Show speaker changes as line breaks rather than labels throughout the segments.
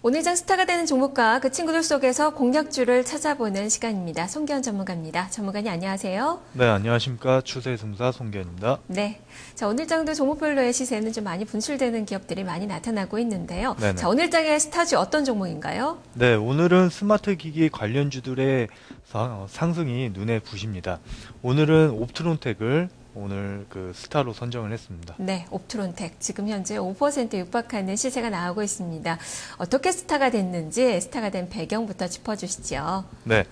오늘장 스타가 되는 종목과 그 친구들 속에서 공략주를 찾아보는 시간입니다. 송기현 전문가입니다. 전문가님 안녕하세요.
네, 안녕하십니까. 추세승사 송기현입니다.
네. 자, 오늘장도 종목별로의 시세는 좀 많이 분출되는 기업들이 많이 나타나고 있는데요.
네네.
자, 오늘장의 스타주 어떤 종목인가요?
네, 오늘은 스마트 기기 관련주들의 상승이 눈에 부십니다. 오늘은 옵트론텍을 오늘 그 스타로 선정을 했습니다.
네, 옵트론텍 지금 현재 5% 육박하는 시세가 나오고 있습니다. 어떻게 스타가 됐는지 스타가 된 배경부터 짚어주시죠.
네,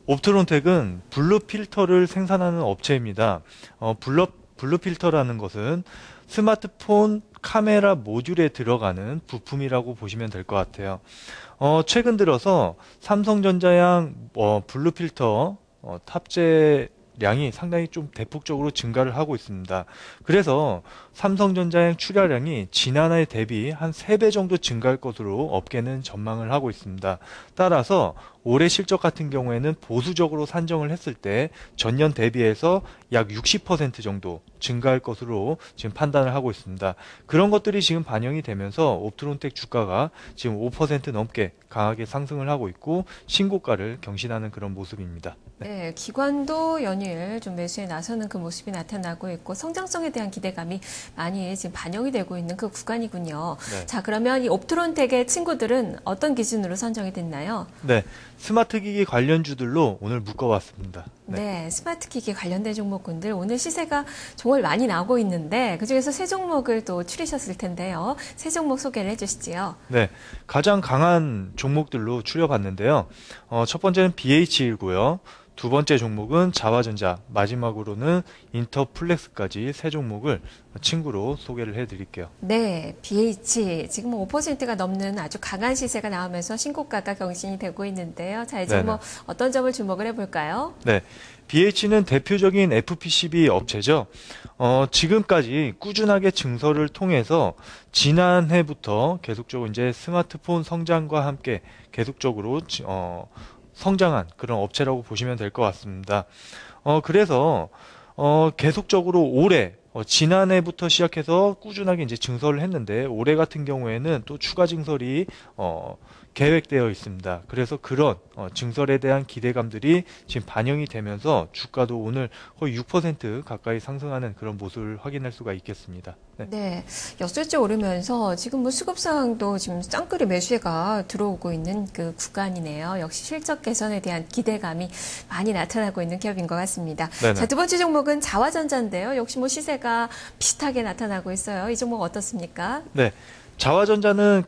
옵트론텍은 블루 필터를 생산하는 업체입니다. 블루 필터라는 것은 스마트폰 카메라 모듈에 들어가는 부품이라고 보시면 될 것 같아요. 최근 들어서 삼성전자양 블루 필터 탑재량이 상당히 좀 대폭적으로 증가를 하고 있습니다. 그래서 삼성전자양 출하량이 지난해 대비 한 3배 정도 증가할 것으로 업계는 전망을 하고 있습니다. 따라서 올해 실적 같은 경우에는 보수적으로 산정을 했을 때 전년 대비해서 약 60% 정도 증가할 것으로 지금 판단을 하고 있습니다. 그런 것들이 지금 반영이 되면서 옵트론텍 주가가 지금 5% 넘게 강하게 상승을 하고 있고 신고가를 경신하는 그런 모습입니다.
네, 기관도 연일 좀 매수에 나서는 그 모습이 나타나고 있고 성장성에 대한 기대감이 많이 지금 반영이 되고 있는 그 구간이군요.
네.
자, 그러면 이 옵트론텍의 친구들은 어떤 기준으로 선정이 됐나요?
네, 스마트 기기 관련주들로 오늘 묶어봤습니다.
네, 스마트 기기 관련된 종목군들 오늘 시세가 정말 많이 나오고 있는데 그중에서 세 종목을 또 추리셨을 텐데요. 세 종목 소개를 해주시지요.
네, 가장 강한 종목들로 추려봤는데요. 첫 번째는 BH이고요. 두 번째 종목은 자화전자, 마지막으로는 인터플렉스까지 세 종목을 친구로 소개를 해드릴게요.
네, BH 지금 5%가 넘는 아주 강한 시세가 나오면서 신고가가 경신이 되고 있는데요. 자, 이 종목 어떤 점을 주목을 해볼까요?
네, BH는 대표적인 FPCB 업체죠. 지금까지 꾸준하게 증설을 통해서 지난해부터 계속적으로 이제 스마트폰 성장과 함께 계속적으로 성장한 그런 업체라고 보시면 될 것 같습니다. 그래서 계속적으로 올해 지난해부터 시작해서 꾸준하게 이제 증설을 했는데 올해 같은 경우에는 또 추가 증설이 계획되어 있습니다. 그래서 그런 증설에 대한 기대감들이 지금 반영이 되면서 주가도 오늘 거의 6% 가까이 상승하는 그런 모습을 확인할 수가 있겠습니다. 네.
네, 역술제 오르면서 지금 뭐 수급 상황도 지금 짱끌이 매수가 들어오고 있는 그 구간이네요. 역시 실적 개선에 대한 기대감이 많이 나타나고 있는 기업인 것 같습니다.
네네.
자, 두 번째 종목은 자화전자인데요. 역시 뭐 시세가 비슷하게 나타나고 있어요. 이 종목 어떻습니까?
네. 자화전자는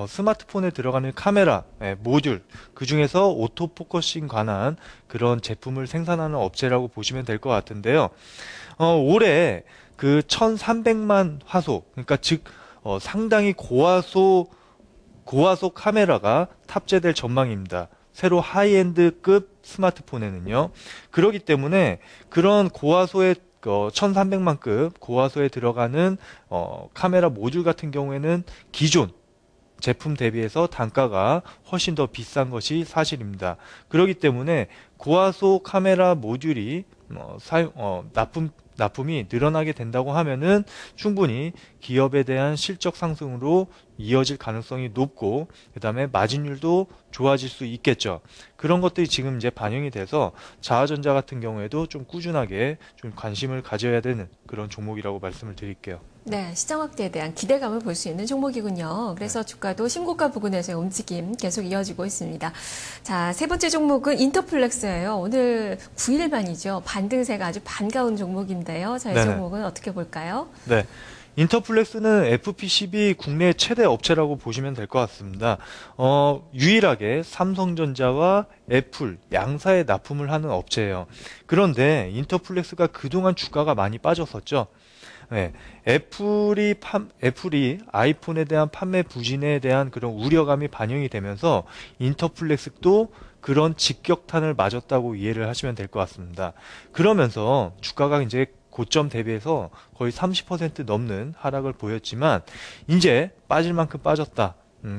스마트폰에 들어가는 카메라 모듈, 그 중에서 오토포커싱 관한 그런 제품을 생산하는 업체라고 보시면 될 것 같은데요. 올해 그 1300만 화소, 그러니까 즉 상당히 고화소 카메라가 탑재될 전망입니다. 새로 하이엔드급 스마트폰에는요. 그렇기 때문에 그런 고화소의 1300만급 고화소에 들어가는 카메라 모듈 같은 경우에는 기존 제품 대비해서 단가가 훨씬 더 비싼 것이 사실입니다. 그렇기 때문에 고화소 카메라 모듈이 납품이 늘어나게 된다고 하면은 충분히 기업에 대한 실적 상승으로 이어질 가능성이 높고 그다음에 마진율도 좋아질 수 있겠죠. 그런 것들이 지금 이제 반영이 돼서 자화전자 같은 경우에도 좀 꾸준하게 좀 관심을 가져야 되는 그런 종목이라고 말씀을 드릴게요.
네, 시장 확대에 대한 기대감을 볼 수 있는 종목이군요. 그래서 주가도 신고가 부근에서의 움직임 계속 이어지고 있습니다. 자, 세 번째 종목은 인터플렉스예요. 오늘 9일 만이죠. 반등세가 아주 반가운 종목인데요. 자, 이 종목은 어떻게 볼까요?
네. 인터플렉스는 FPCB 국내 최대 업체라고 보시면 될 것 같습니다. 유일하게 삼성전자와 애플 양사에 납품을 하는 업체예요. 그런데 인터플렉스가 그동안 주가가 많이 빠졌었죠. 네, 애플이 아이폰에 대한 판매 부진에 대한 그런 우려감이 반영이 되면서 인터플렉스도 그런 직격탄을 맞았다고 이해를 하시면 될 것 같습니다. 그러면서 주가가 이제 고점 대비해서 거의 30% 넘는 하락을 보였지만 이제 빠질 만큼 빠졌다.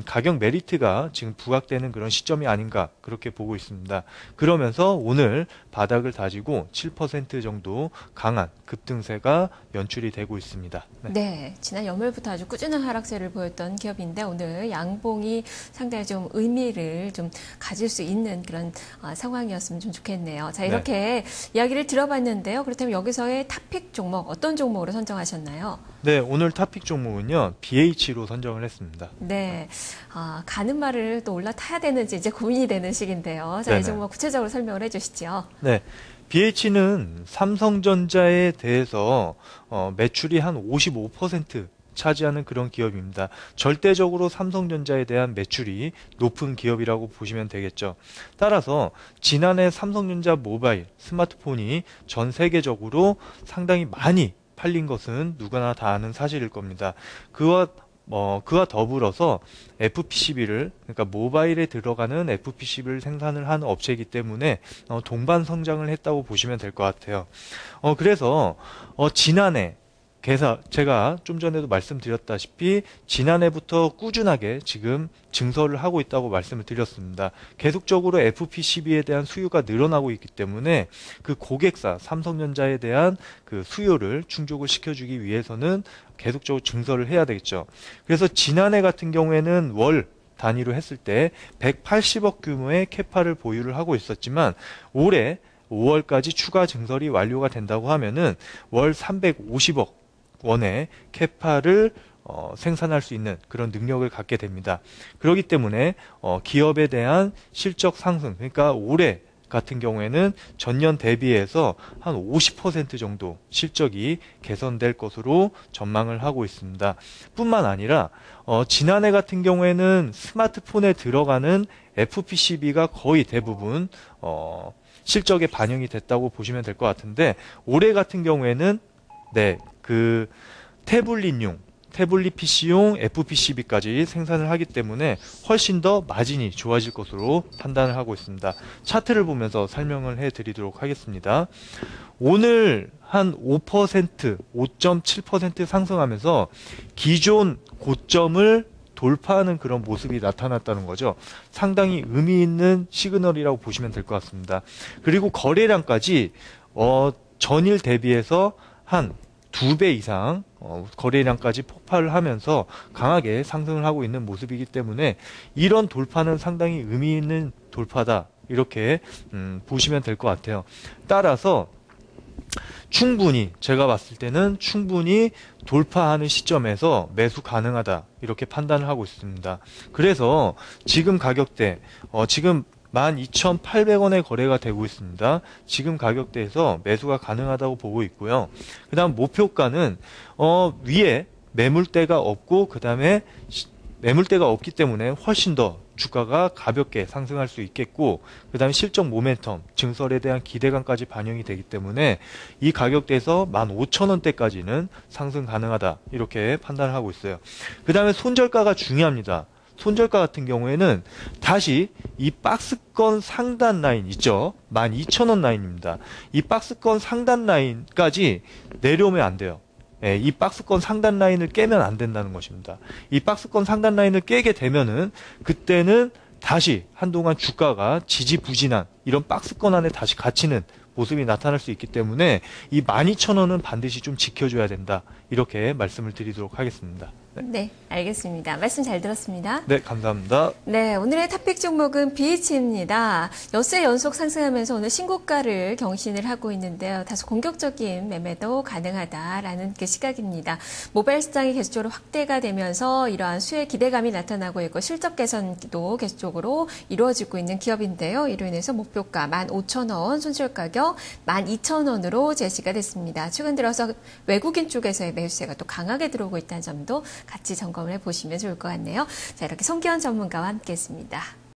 가격 메리트가 지금 부각되는 그런 시점이 아닌가 그렇게 보고 있습니다. 그러면서 오늘 바닥을 다지고 7% 정도 강한 급등세가 연출이 되고 있습니다. 네.
네, 지난 연말부터 아주 꾸준한 하락세를 보였던 기업인데 오늘 양봉이 상당히 좀 의미를 좀 가질 수 있는 그런 상황이었으면 좀 좋겠네요. 자, 이렇게 이야기를 들어봤는데요. 그렇다면 여기서의 탑픽 종목 어떤 종목으로 선정하셨나요?
네, 오늘 탑픽 종목은요, BH로 선정을 했습니다.
네, 가는 말을 또 올라타야 되는지 이제 고민이 되는 시기인데요. 자,
네네.
이 종목 구체적으로 설명을 해주시죠.
네. BH는 삼성전자에 대해서 매출이 한 55% 차지하는 그런 기업입니다. 절대적으로 삼성전자에 대한 매출이 높은 기업이라고 보시면 되겠죠. 따라서 지난해 삼성전자 모바일 스마트폰이 전 세계적으로 상당히 많이 팔린 것은 누구나 다 아는 사실일 겁니다. 그와 더불어서 FPCB를, 그러니까 모바일에 들어가는 FPCB를 생산을 하는 업체이기 때문에 동반 성장을 했다고 보시면 될 것 같아요. 그래서 지난해 제가 좀 전에도 말씀드렸다시피 지난해부터 꾸준하게 지금 증설을 하고 있다고 말씀을 드렸습니다. 계속적으로 FPCB에 대한 수요가 늘어나고 있기 때문에 그 고객사 삼성전자에 대한 그 수요를 충족을 시켜주기 위해서는 계속적으로 증설을 해야 되겠죠. 그래서 지난해 같은 경우에는 월 단위로 했을 때 180억 규모의 캐파를 보유를 하고 있었지만 올해 5월까지 추가 증설이 완료가 된다고 하면은 월 350억 원의 캐파를 생산할 수 있는 그런 능력을 갖게 됩니다. 그렇기 때문에 기업에 대한 실적 상승, 그러니까 올해 같은 경우에는 전년 대비해서 한 50% 정도 실적이 개선될 것으로 전망을 하고 있습니다. 뿐만 아니라 지난해 같은 경우에는 스마트폰에 들어가는 FPCB가 거의 대부분 실적에 반영이 됐다고 보시면 될 것 같은데 올해 같은 경우에는 그 태블릿 PC용 FPCB까지 생산을 하기 때문에 훨씬 더 마진이 좋아질 것으로 판단을 하고 있습니다. 차트를 보면서 설명을 해드리도록 하겠습니다. 오늘 한 5%, 5.7% 상승하면서 기존 고점을 돌파하는 그런 모습이 나타났다는 거죠. 상당히 의미 있는 시그널이라고 보시면 될 것 같습니다. 그리고 거래량까지 전일 대비해서 한 2배 이상 거래량까지 폭발을 하면서 강하게 상승을 하고 있는 모습이기 때문에 이런 돌파는 상당히 의미 있는 돌파다 이렇게 보시면 될 것 같아요. 따라서 충분히 제가 봤을 때는 충분히 돌파하는 시점에서 매수 가능하다 이렇게 판단을 하고 있습니다. 그래서 지금 가격대 지금 12,800원에 거래가 되고 있습니다. 지금 가격대에서 매수가 가능하다고 보고 있고요. 그 다음 목표가는 위에 매물대가 없고 그 다음에 매물대가 없기 때문에 훨씬 더 주가가 가볍게 상승할 수 있겠고 그 다음에 실적 모멘텀, 증설에 대한 기대감까지 반영이 되기 때문에 이 가격대에서 15,000원대까지는 상승 가능하다 이렇게 판단을 하고 있어요. 그 다음에 손절가가 중요합니다. 손절가 같은 경우에는 다시 이 박스권 상단 라인 있죠? 12,000원 라인입니다. 이 박스권 상단 라인까지 내려오면 안 돼요. 이 박스권 상단 라인을 깨면 안 된다는 것입니다. 이 박스권 상단 라인을 깨게 되면은 그때는 다시 한동안 주가가 지지부진한 이런 박스권 안에 다시 갇히는 모습이 나타날 수 있기 때문에 이 12,000원은 반드시 좀 지켜줘야 된다. 이렇게 말씀을 드리도록 하겠습니다.
네, 알겠습니다. 말씀 잘 들었습니다.
네, 감사합니다.
네, 오늘의 탑픽 종목은 BH입니다. 엿새 연속 상승하면서 오늘 신고가를 경신을 하고 있는데요. 다소 공격적인 매매도 가능하다라는 그 시각입니다. 모바일 시장이 계속적으로 확대가 되면서 이러한 수혜 기대감이 나타나고 있고 실적 개선도 계속적으로 이루어지고 있는 기업인데요. 이로 인해서 목표가 15,000원, 손절 가격 12,000원으로 제시가 됐습니다. 최근 들어서 외국인 쪽에서의 매수세가 또 강하게 들어오고 있다는 점도 같이 점검을 해보시면 좋을 것 같네요. 자, 이렇게 손기현 전문가와 함께했습니다.